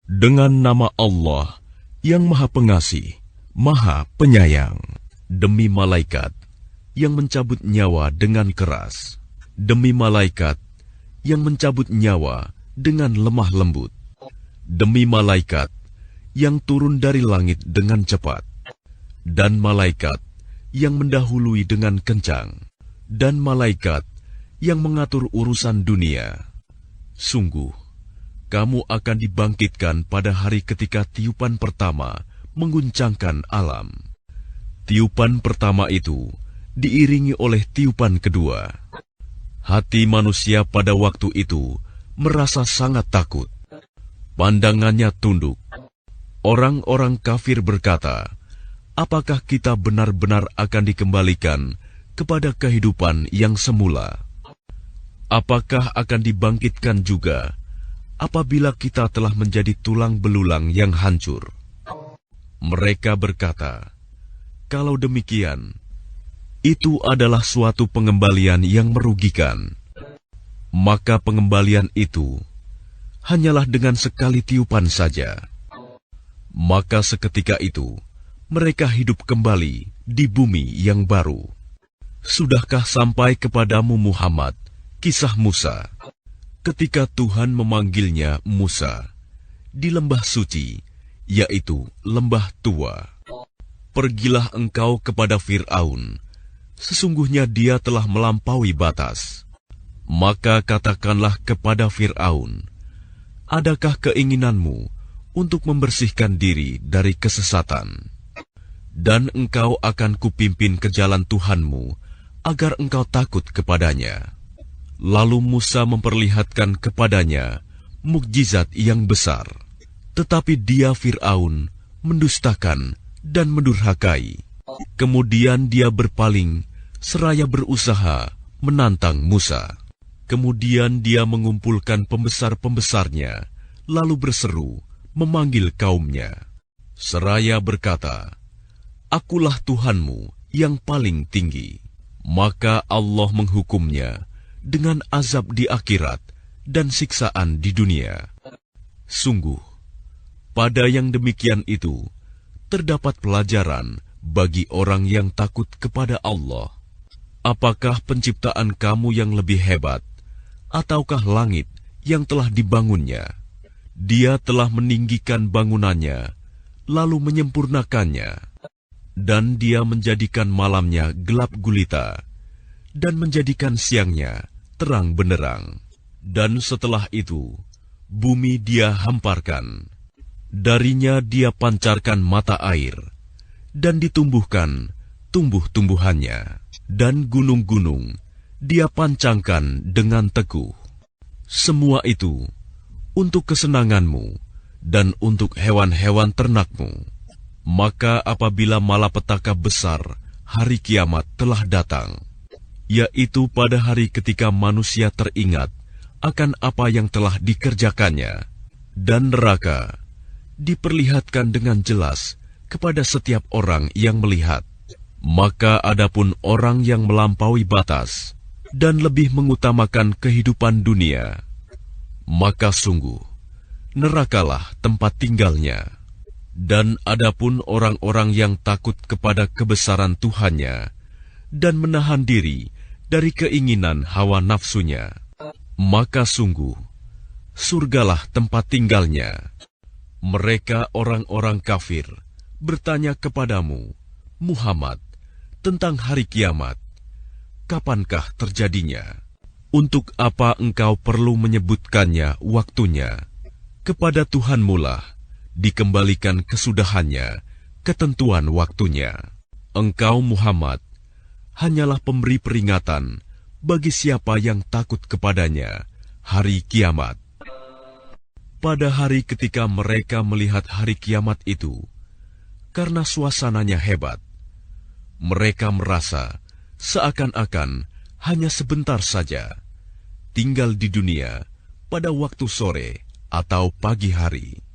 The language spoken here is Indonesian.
Dengan nama Allah yang Maha Pengasih, Maha Penyayang. Demi malaikat yang mencabut nyawa dengan keras. Demi malaikat yang mencabut nyawa dengan lemah lembut. Demi malaikat yang turun dari langit dengan cepat. Dan malaikat yang mendahului dengan kencang. Dan malaikat yang mengatur urusan dunia. Sungguh, kamu akan dibangkitkan pada hari ketika tiupan pertama mengguncangkan alam. Tiupan pertama itu diiringi oleh tiupan kedua. Hati manusia pada waktu itu merasa sangat takut. Pandangannya tunduk. Orang-orang kafir berkata, apakah kita benar-benar akan dikembalikan kepada kehidupan yang semula? Apakah akan dibangkitkan juga apabila kita telah menjadi tulang belulang yang hancur? Mereka berkata, kalau demikian, itu adalah suatu pengembalian yang merugikan. Maka pengembalian itu hanyalah dengan sekali tiupan saja. Maka seketika itu, mereka hidup kembali di bumi yang baru. Sudahkah sampai kepadamu Muhammad kisah Musa, ketika Tuhan memanggilnya Musa di lembah suci, yaitu lembah tua. Pergilah engkau kepada Fir'aun, sesungguhnya dia telah melampaui batas. Maka katakanlah kepada Fir'aun, adakah keinginanmu untuk membersihkan diri dari kesesatan? Dan engkau akan kupimpin ke jalan Tuhanmu, agar engkau takut kepadanya. Lalu Musa memperlihatkan kepadanya mukjizat yang besar. Tetapi dia Fir'aun mendustakan dan mendurhakai. Kemudian dia berpaling seraya berusaha menantang Musa. Kemudian dia mengumpulkan pembesar-pembesarnya, lalu berseru memanggil kaumnya. Seraya berkata, akulah Tuhanmu yang paling tinggi. Maka Allah menghukumnya dengan azab di akhirat dan siksaan di dunia. Sungguh, pada yang demikian itu, terdapat pelajaran bagi orang yang takut kepada Allah. Apakah penciptaan kamu yang lebih hebat, ataukah langit yang telah dibangunnya? Dia telah meninggikan bangunannya, lalu menyempurnakannya. Dan dia menjadikan malamnya gelap gulita, dan menjadikan siangnya terang benderang. Dan setelah itu, bumi dia hamparkan. Darinya dia pancarkan mata air, dan ditumbuhkan tumbuh-tumbuhannya. Dan gunung-gunung dia pancangkan dengan teguh. Semua itu untuk kesenanganmu dan untuk hewan-hewan ternakmu. Maka apabila malapetaka besar hari kiamat telah datang, yaitu pada hari ketika manusia teringat akan apa yang telah dikerjakannya, dan neraka diperlihatkan dengan jelas kepada setiap orang yang melihat. Maka adapun orang yang melampaui batas dan lebih mengutamakan kehidupan dunia, maka sungguh nerakalah tempat tinggalnya. Dan adapun orang-orang yang takut kepada kebesaran Tuhannya dan menahan diri dari keinginan hawa nafsunya, maka sungguh surgalah tempat tinggalnya. Mereka orang-orang kafir bertanya kepadamu, Muhammad, tentang hari kiamat. Kapankah terjadinya? Untuk apa engkau perlu menyebutkannya waktunya? Kepada Tuhanmu lah dikembalikan kesudahannya, ketentuan waktunya. Engkau Muhammad hanyalah pemberi peringatan bagi siapa yang takut kepadanya hari kiamat. Pada hari ketika mereka melihat hari kiamat itu, karena suasananya hebat, mereka merasa seakan-akan hanya sebentar saja tinggal di dunia pada waktu sore atau pagi hari.